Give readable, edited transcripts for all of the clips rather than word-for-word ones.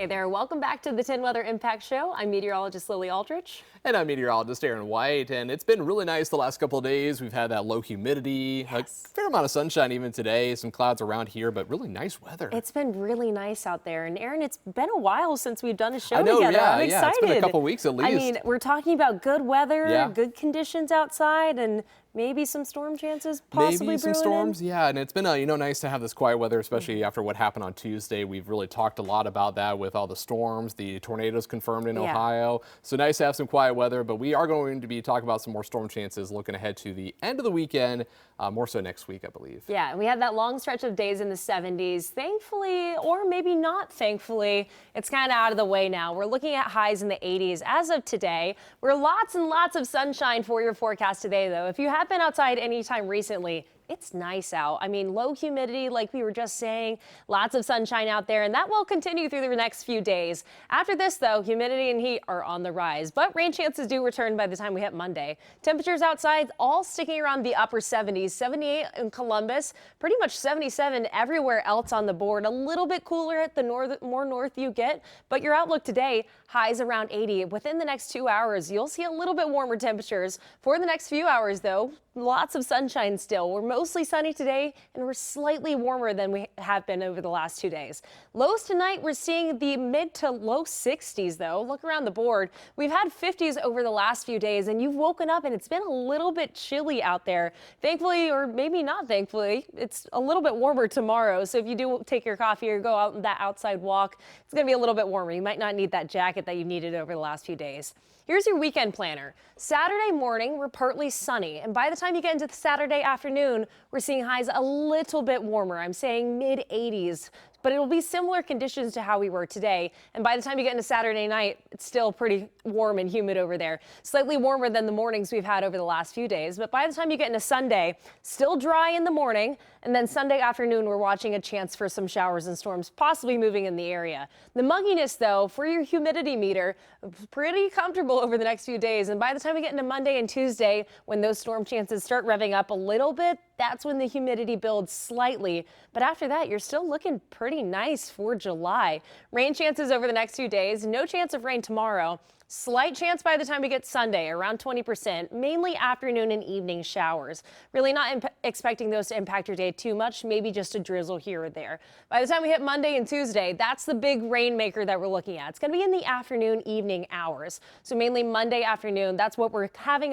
Hey there, welcome back to the 10 Weather Impact Show. I'm meteorologist Lily Aldrich. And I'm meteorologist Aaron White, and it's been really nice the last couple of days. We've had that low humidity, a fair amount of sunshine even today, some clouds around here, but really nice weather. It's been really nice out there. And Aaron, it's been a while since we've done a show I know, together. yeah, I'm excited. yeah, it's been a couple weeks at least. I mean, we're talking about good weather, Yeah. good conditions outside, and maybe some storm chances possibly Maybe some brewing storms, in. yeah, and it's been nice to have this quiet weather, especially after what happened on Tuesday. We've really talked a lot about that with all the storms, the tornadoes confirmed in Ohio. So nice to have some quiet weather, but we are going to be talking about some more storm chances looking ahead to the end of the weekend, more so next week, I believe. Yeah, we had that long stretch of days in the 70s. Thankfully, or maybe not thankfully, it's kind of out of the way now. We're looking at highs in the 80s as of today. We're lots and lots of sunshine for your forecast today, though. If you have been outside anytime recently, it's nice out. I mean, low humidity, like we were just saying, lots of sunshine out there, and that will continue through the next few days. After this, though, humidity and heat are on the rise, but rain chances do return by the time we hit Monday. Temperatures outside all sticking around the upper 70s, 78 in Columbus, pretty much 77 everywhere else on the board. A little bit cooler at the more north you get, but your outlook today, highs around 80. Within the next 2 hours, you'll see a little bit warmer temperatures. For the next few hours, though, lots of sunshine still. We're mostly sunny today, and we're slightly warmer than we have been over the last 2 days. Lows tonight, we're seeing the mid to low 60s, though. Look around the board. We've had 50s over the last few days, and you've woken up, and it's been a little bit chilly out there. Thankfully, or maybe not thankfully, it's a little bit warmer tomorrow. So if you do take your coffee or go out on that outside walk, it's going to be a little bit warmer. You might not need that jacket that you needed over the last few days. Here's your weekend planner. Saturday morning, we're partly sunny, and by the time you get into the Saturday afternoon, we're seeing highs a little bit warmer. I'm saying mid 80s. But it'll be similar conditions to how we were today. And by the time you get into Saturday night, it's still pretty warm and humid over there. Slightly warmer than the mornings we've had over the last few days. But by the time you get into Sunday, still dry in the morning. And then Sunday afternoon, we're watching a chance for some showers and storms possibly moving in the area. The mugginess, though, for your humidity meter, pretty comfortable over the next few days. And by the time we get into Monday and Tuesday, when those storm chances start revving up a little bit, that's when the humidity builds slightly. But after that, you're still looking pretty nice for July. Rain chances over the next few days. No chance of rain tomorrow. Slight chance by the time we get Sunday, around 20%, mainly afternoon and evening showers. Really not expecting those to impact your day too much, maybe just a drizzle here or there. By the time we hit Monday and Tuesday, that's the big rainmaker that we're looking at. It's going to be in the afternoon, evening hours. So mainly Monday afternoon, that's what we're having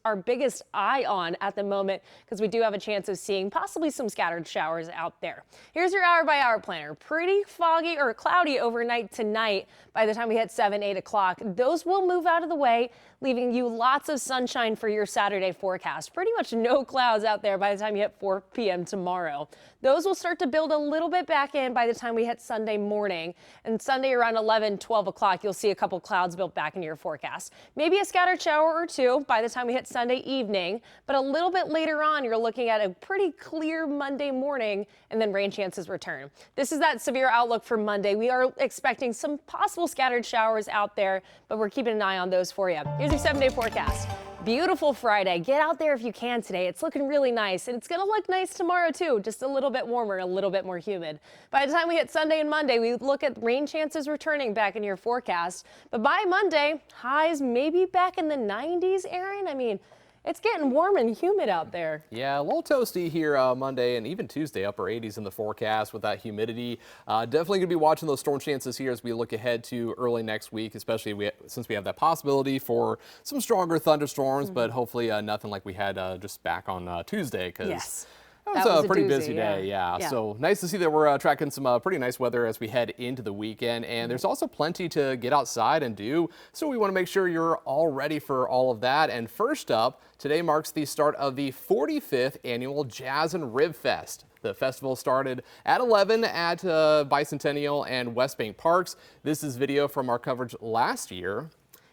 our biggest eye on at the moment, because we do have a chance of seeing possibly some scattered showers out there. Here's your hour-by-hour planner. Pretty foggy or cloudy overnight tonight by the time we hit 7, 8 o'clock. Those will move out of the way, leaving you lots of sunshine for your Saturday forecast. Pretty much no clouds out there by the time you hit 4 p.m. tomorrow. Those will start to build a little bit back in by the time we hit Sunday morning. And Sunday around 11, 12 o'clock, you'll see a couple clouds built back into your forecast. Maybe a scattered shower or two by the time we hit Sunday evening. But a little bit later on, you're looking at a pretty clear Monday morning, and then rain chances return. This is that severe outlook for Monday. We are expecting some possible scattered showers out there, but we're keeping an eye on those for you. Here's your 7-day forecast. Beautiful Friday. Get out there if you can today. It's looking really nice, and it's going to look nice tomorrow too, just a little bit warmer, a little bit more humid. By the time we hit Sunday and Monday, we look at rain chances returning back in your forecast. But by Monday, highs maybe back in the 90s, Aaron. I mean, it's getting warm and humid out there. Yeah, a little toasty here Monday and even Tuesday, upper 80s in the forecast with that humidity. Definitely going to be watching those storm chances here as we look ahead to early next week, especially since we have that possibility for some stronger thunderstorms, but hopefully nothing like we had just back on Tuesday, because that was a pretty busy day, yeah. So nice to see that we're tracking some pretty nice weather as we head into the weekend. And there's also plenty to get outside and do. So we want to make sure you're all ready for all of that. And first up, today marks the start of the 45th annual Jazz and Rib Fest. The festival started at 11 at Bicentennial and West Bank Parks. This is video from our coverage last year.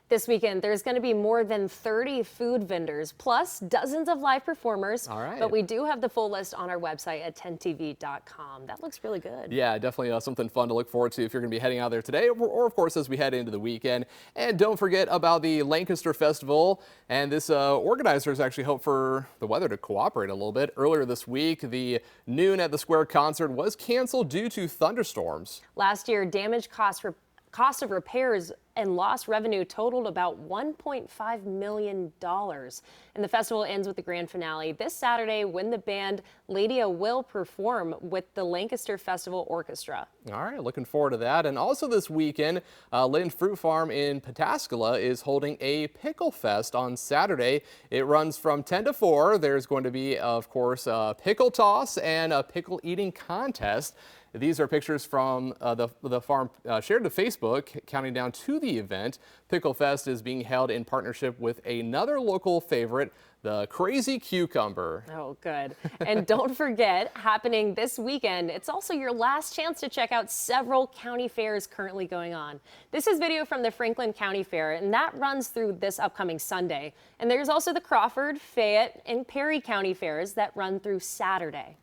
This weekend, there's going to be more than 30 food vendors, plus dozens of live performers. All right. But we do have the full list on our website at 10tv.com. That looks really good. Yeah, definitely something fun to look forward to if you're going to be heading out there today, or of course, as we head into the weekend. And don't forget about the Lancaster Festival. And this organizers actually hope for the weather to cooperate a little bit. Earlier this week, the Noon at the Square concert was canceled due to thunderstorms. Last year, damage costs were cost of repairs and lost revenue totaled about $1.5 million. And the festival ends with the grand finale this Saturday when the band Lydia will perform with the Lancaster Festival Orchestra. All right, looking forward to that. And also this weekend, Lind Fruit Farm in Pataskala is holding a pickle fest on Saturday. It runs from 10 to 4. There's going to be, of course, a pickle toss and a pickle eating contest. These are pictures from the farm shared to Facebook, counting down to the event. Pickle Fest is being held in partnership with another local favorite, the Crazy Cucumber. Oh, good. And don't forget, happening this weekend, it's also your last chance to check out several county fairs currently going on. This is video from the Franklin County Fair, and that runs through this upcoming Sunday. And there's also the Crawford, Fayette, and Perry County fairs that run through Saturday.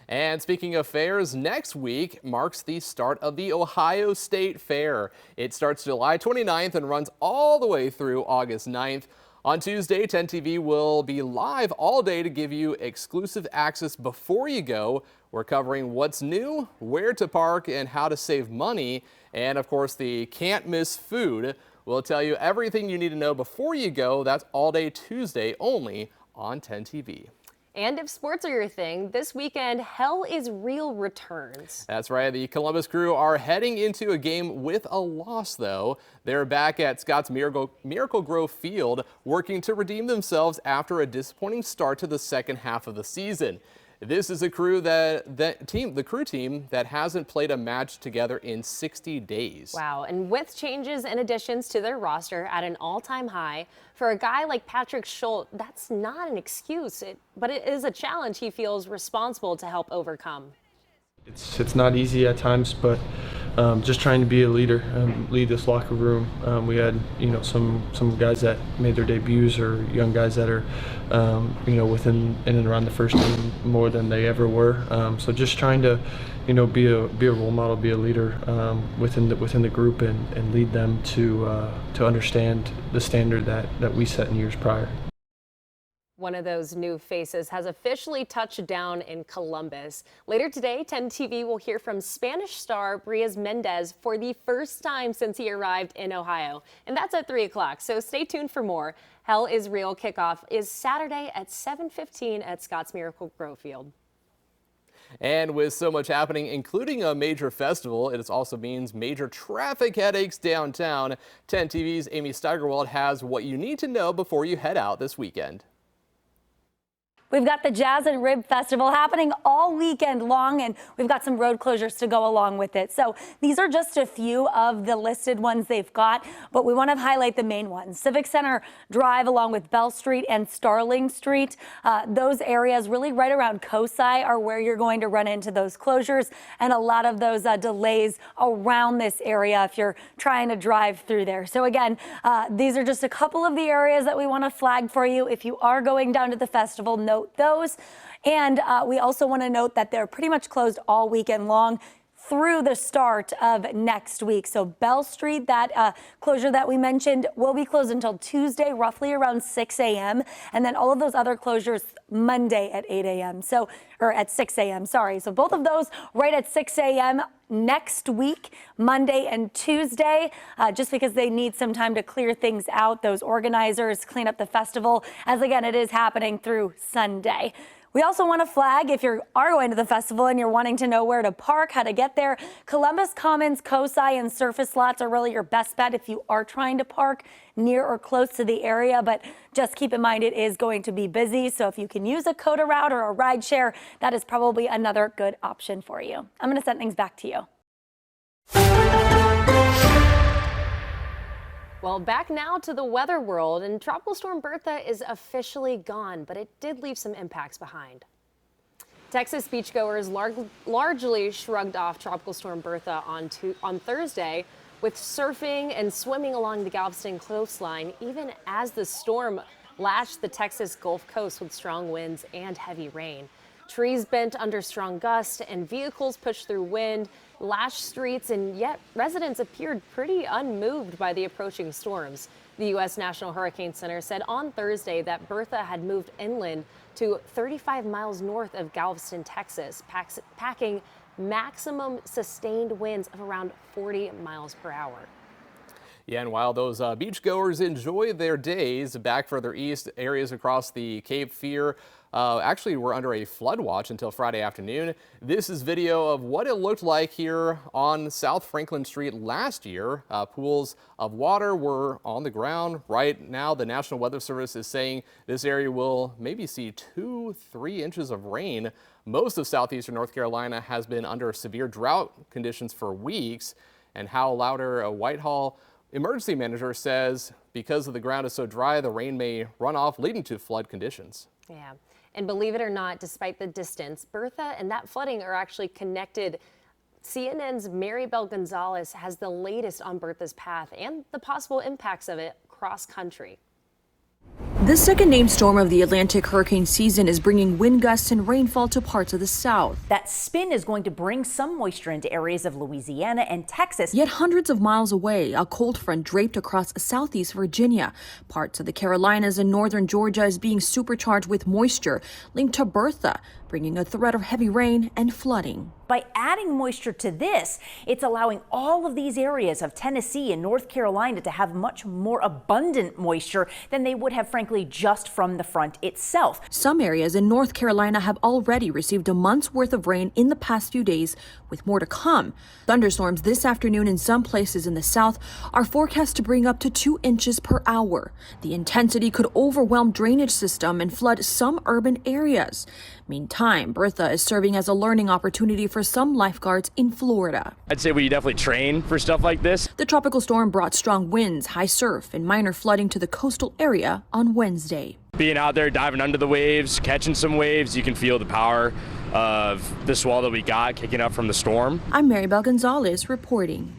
And speaking of fairs, next week marks the start of the Ohio State Fair. It starts July 29th and runs all the way through August 9th. On Tuesday, 10 TV will be live all day to give you exclusive access before you go. We're covering what's new, where to park, and how to save money. And of course, the can't miss food. We'll tell you everything you need to know before you go. That's all day Tuesday only on 10 TV. And if sports are your thing, this weekend, Hell is Real returns. That's right. The Columbus Crew are heading into a game with a loss, though. They're back at Scott's Miracle Grove Field, working to redeem themselves after a disappointing start to the second half of the season. This is a crew the crew team that hasn't played a match together in 60 days. Wow, and with changes and additions to their roster at an all-time high, for a guy like Patrick Schultz, that's not an excuse, but it is a challenge he feels responsible to help overcome. It's not easy at times, but just trying to be a leader, lead this locker room. We had some guys that made their debuts, or young guys that are within in and around the first team more than they ever were. So just trying to be a role model, be a leader within the group, and lead them to understand the standard that we set in years prior. One of those new faces has officially touched down in Columbus. Later today, 10 TV will hear from Spanish star Briaz Mendez for the first time since he arrived in Ohio. And that's at 3 o'clock, so stay tuned for more. Hell is Real kickoff is Saturday at 7:15 at Scott's Miracle Grove Field. And with so much happening, including a major festival, it also means major traffic headaches downtown. 10 TV's Amy Steigerwald has what you need to know before you head out this weekend. We've got the Jazz and Rib Festival happening all weekend long, and we've got some road closures to go along with it. So these are just a few of the listed ones they've got, but we want to highlight the main ones. Civic Center Drive along with Bell Street and Starling Street. Those areas really right around COSI are where you're going to run into those closures and a lot of those delays around this area if you're trying to drive through there. So again, these are just a couple of the areas that we want to flag for you. If you are going down to the festival, note those. And we also want to note that they're pretty much closed all weekend long through the start of next week. So Bell Street, that closure that we mentioned, will be closed until Tuesday, roughly around 6 a.m. And then all of those other closures Monday at 8 a.m. Or at 6 a.m. Sorry. So both of those right at 6 a.m. next week, Monday and Tuesday, just because they need some time to clear things out, those organizers, clean up the festival, as again, it is happening through Sunday. We also want to flag, if you are going to the festival and you're wanting to know where to park, how to get there, Columbus Commons, COSI, and surface lots are really your best bet if you are trying to park near or close to the area. But just keep in mind, it is going to be busy. So if you can use a Coda route or a ride share, that is probably another good option for you. I'm going to send things back to you. Well, back now to the weather world, and Tropical Storm Bertha is officially gone, but it did leave some impacts behind. Texas beachgoers largely shrugged off Tropical Storm Bertha on Thursday, with surfing and swimming along the Galveston coastline, even as the storm lashed the Texas Gulf Coast with strong winds and heavy rain. Trees bent under strong gusts and vehicles pushed through wind, lashed streets, and yet residents appeared pretty unmoved by the approaching storms. The U.S. National Hurricane Center said on Thursday that Bertha had moved inland to 35 miles north of Galveston, Texas, packing maximum sustained winds of around 40 miles per hour. Yeah, and while those beachgoers enjoy their days back further east, areas across the Cape Fear actually were under a flood watch until Friday afternoon. This is video of what it looked like here on South Franklin Street last year. Pools of water were on the ground. Right now, the National Weather Service is saying this area will maybe see 2-3 inches of rain. Most of southeastern North Carolina has been under severe drought conditions for weeks. And Hal Louder, a Whitehall emergency manager, says because the ground is so dry, the rain may run off, leading to flood conditions. Yeah, and believe it or not, despite the distance, Bertha and that flooding are actually connected. CNN's Maribel Gonzalez has the latest on Bertha's path and the possible impacts of it cross country. The second named storm of the Atlantic hurricane season is bringing wind gusts and rainfall to parts of the south. That spin is going to bring some moisture into areas of Louisiana and Texas. Yet hundreds of miles away, a cold front draped across southeast Virginia. Parts of the Carolinas and northern Georgia is being supercharged with moisture linked to Bertha, bringing a threat of heavy rain and flooding. By adding moisture to this, it's allowing all of these areas of Tennessee and North Carolina to have much more abundant moisture than they would have, frankly, just from the front itself. Some areas in North Carolina have already received a month's worth of rain in the past few days, with more to come. Thunderstorms this afternoon in some places in the south are forecast to bring up to 2 inches per hour. The intensity could overwhelm drainage system and flood some urban areas. Meantime, Bertha is serving as a learning opportunity for some lifeguards in Florida. I'd say we definitely train for stuff like this. The tropical storm brought strong winds, high surf, and minor flooding to the coastal area on Wednesday. Being out there, diving under the waves, catching some waves, you can feel the power of the swell that we got kicking up from the storm. I'm Maribel Gonzalez reporting.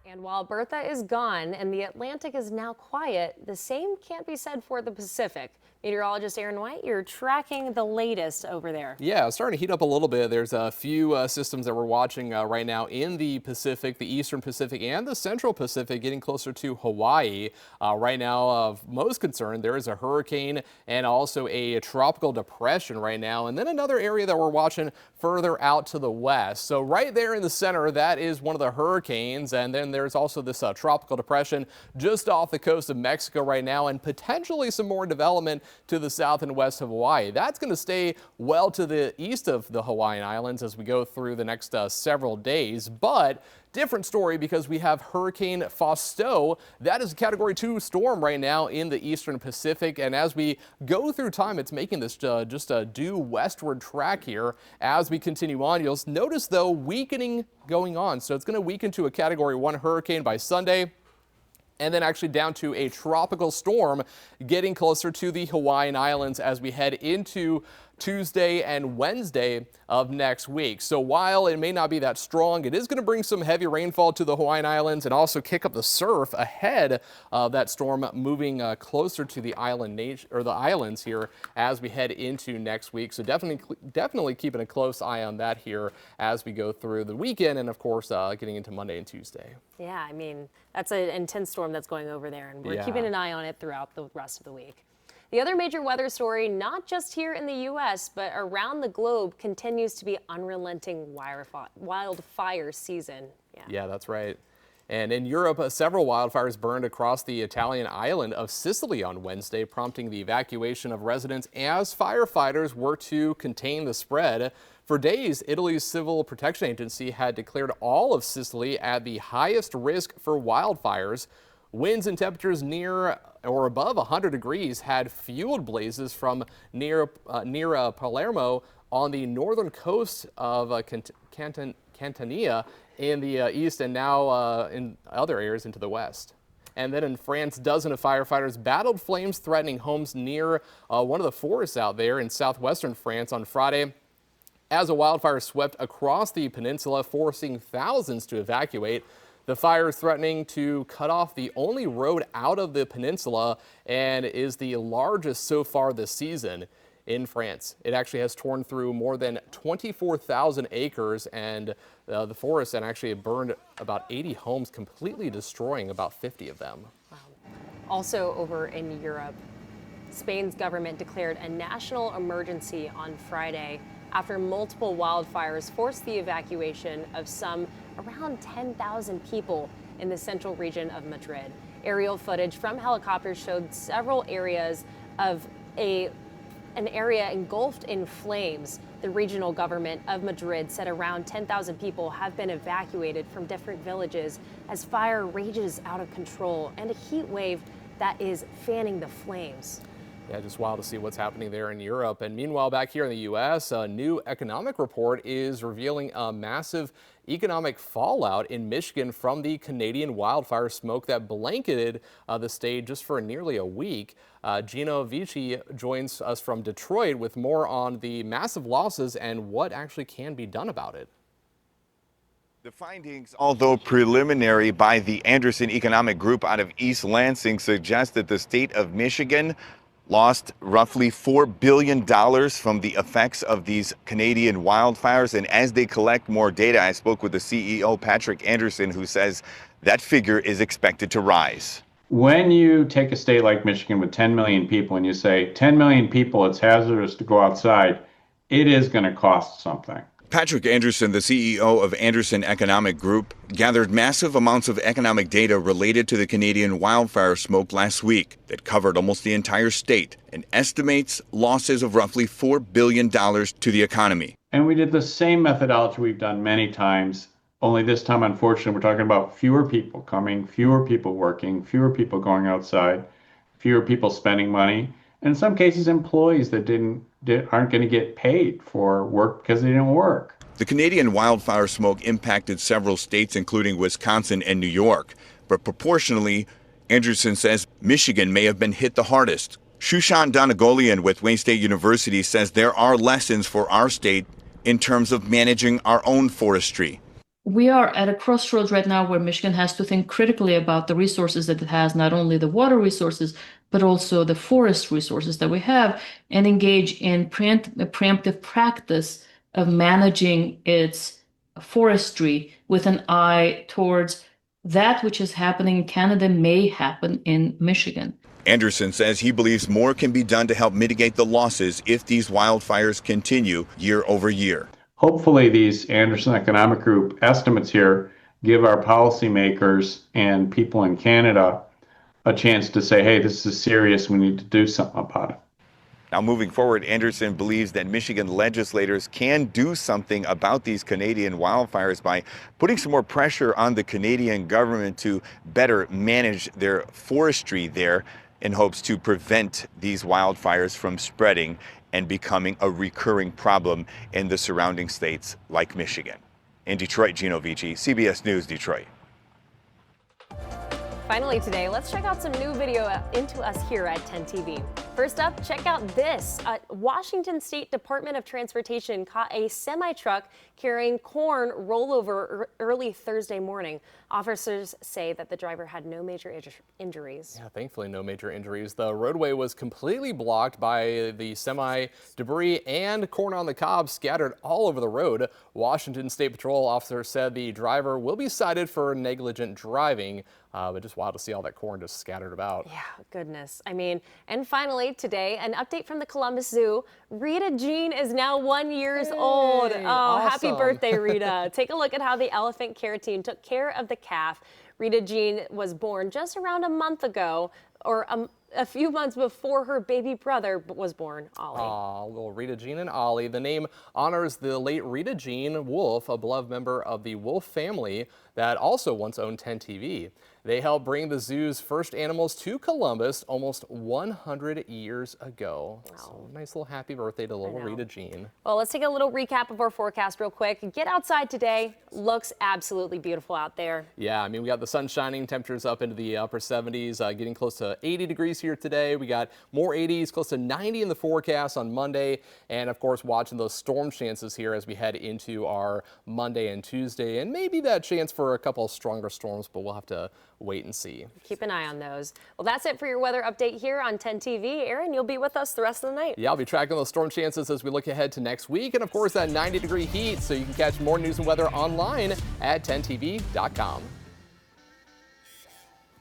And while Bertha is gone and the Atlantic is now quiet, the same can't be said for the Pacific. Meteorologist Aaron White, you're tracking the latest over there. Yeah, it's starting to heat up a little bit. There's a few systems that we're watching right now in the Pacific, the Eastern Pacific and the Central Pacific, getting closer to Hawaii. Right now, of most concern, there is a hurricane and also a tropical depression right now. And then another area that we're watching further out to the west. So right there in the center, that is one of the hurricanes. And then there's also this tropical depression just off the coast of Mexico right now, and potentially some more development to the south and west of Hawaii. That's going to stay well to the east of the Hawaiian Islands as we go through the next several days. But different story because we have Hurricane Fausto. That is a Category 2 storm right now in the Eastern Pacific. And as we go through time, it's making this just a due westward track here. As we continue on, you'll notice, though, weakening going on. So it's going to weaken to a Category 1 hurricane by Sunday, and then actually down to a tropical storm getting closer to the Hawaiian Islands as we head into Tuesday and Wednesday of next week. So while it may not be that strong, it is going to bring some heavy rainfall to the Hawaiian Islands and also kick up the surf ahead of that storm moving closer to the islands here as we head into next week. So definitely keeping a close eye on that here as we go through the weekend and, of course, getting into Monday and Tuesday. Yeah, I mean, that's an intense storm that's going over there, and we're keeping an eye on it throughout the rest of the week. The other major weather story, not just here in the U.S., but around the globe, continues to be unrelenting wildfire season. Yeah, that's right. And in Europe, several wildfires burned across the Italian island of Sicily on Wednesday, prompting the evacuation of residents as firefighters work to contain the spread. For days, Italy's Civil Protection Agency had declared all of Sicily at the highest risk for wildfires. Winds and temperatures near or above 100 degrees had fueled blazes from near Palermo on the northern coast of Catania in the east, and now in other areas into the west. And then in France, dozens of firefighters battled flames threatening homes near one of the forests out there in southwestern France on Friday, as a wildfire swept across the peninsula, forcing thousands to evacuate. The fire is threatening to cut off the only road out of the peninsula and is the largest so far this season. in France. It actually has torn through more than 24,000 acres and the forest, and actually burned about 80 homes, completely destroying about 50 of them. Also over in Europe, Spain's government declared a national emergency on Friday after multiple wildfires forced the evacuation of some around 10,000 people in the central region of Madrid. Aerial footage from helicopters showed several areas of an area engulfed in flames. The regional government of Madrid said around 10,000 people have been evacuated from different villages as fire rages out of control and a heat wave that is fanning the flames. Yeah, just wild to see what's happening there in Europe. And meanwhile, back here in the U.S., a new economic report is revealing a massive economic fallout in Michigan from the Canadian wildfire smoke that blanketed the state just for nearly a week. Gino Vici joins us from Detroit with more on the massive losses and what actually can be done about it. The findings, although preliminary by the Anderson Economic Group out of East Lansing, suggest that the state of Michigan lost roughly $4 billion from the effects of these Canadian wildfires. And as they collect more data, I spoke with the CEO, Patrick Anderson, who says that figure is expected to rise. When you take a state like Michigan with 10 million people and you say 10 million people, it's hazardous to go outside, it is going to cost something. Patrick Anderson, the CEO of Anderson Economic Group, gathered massive amounts of economic data related to the Canadian wildfire smoke last week that covered almost the entire state and estimates losses of roughly $4 billion to the economy. And we did the same methodology we've done many times, only this time, unfortunately, we're talking about fewer people coming, fewer people working, fewer people going outside, fewer people spending money, and in some cases, employees that aren't going to get paid for work because they didn't work. The Canadian wildfire smoke impacted several states, including Wisconsin and New York. But proportionally, Anderson says Michigan may have been hit the hardest. Shushan Donagolian with Wayne State University says there are lessons for our state in terms of managing our own forestry. We are at a crossroads right now where Michigan has to think critically about the resources that it has, not only the water resources, but also the forest resources that we have, and engage in preemptive practice of managing its forestry with an eye towards that which is happening in Canada may happen in Michigan. Anderson says he believes more can be done to help mitigate the losses if these wildfires continue year over year. Hopefully, these Anderson Economic Group estimates here give our policymakers and people in Canada a chance to say, hey, this is serious, we need to do something about it. Now, moving forward, Anderson believes that Michigan legislators can do something about these Canadian wildfires by putting some more pressure on the Canadian government to better manage their forestry there in hopes to prevent these wildfires from spreading and becoming a recurring problem in the surrounding states like Michigan. In Detroit, Gino Vici, CBS News, Detroit. Finally today, let's check out some new video into us here at 10 TV. First up, check out this. Washington State Department of Transportation caught a semi-truck carrying corn rollover early Thursday morning. Officers say that the driver had no major injuries. Yeah, thankfully no major injuries. The roadway was completely blocked by the semi-debris and corn on the cob scattered all over the road. Washington State Patrol officers said the driver will be cited for negligent driving. But just wild to see all that corn just scattered about. Yeah, goodness. I mean, and finally today, an update from the Columbus Zoo. Rita Jean is now 1 year old. Oh, awesome. Happy birthday, Rita. Take a look at how the elephant care team took care of the calf. Rita Jean was born just around a month ago, or a few months before her baby brother was born, Ollie. Aw, little Rita Jean and Ollie. The name honors the late Rita Jean Wolf, a beloved member of the Wolf family that also once owned 10 TV. They helped bring the zoo's first animals to Columbus almost 100 years ago. Wow. So nice little happy birthday to little Rita Jean. Well, let's take a little recap of our forecast real quick. Get outside today. Looks absolutely beautiful out there. Yeah, I mean, we got the sun shining, temperatures up into the upper 70s, getting close to 80 degrees here today. We got more 80s, close to 90 in the forecast on Monday. And of course, watching those storm chances here as we head into our Monday and Tuesday. And maybe that chance for a couple of stronger storms, but we'll have to wait and see. Keep an eye on those. Well, that's it for your weather update here on 10 TV. Aaron, you'll be with us the rest of the night. Yeah, I'll be tracking those storm chances as we look ahead to next week. And of course, that 90-degree heat. So you can catch more news and weather online at 10tv.com.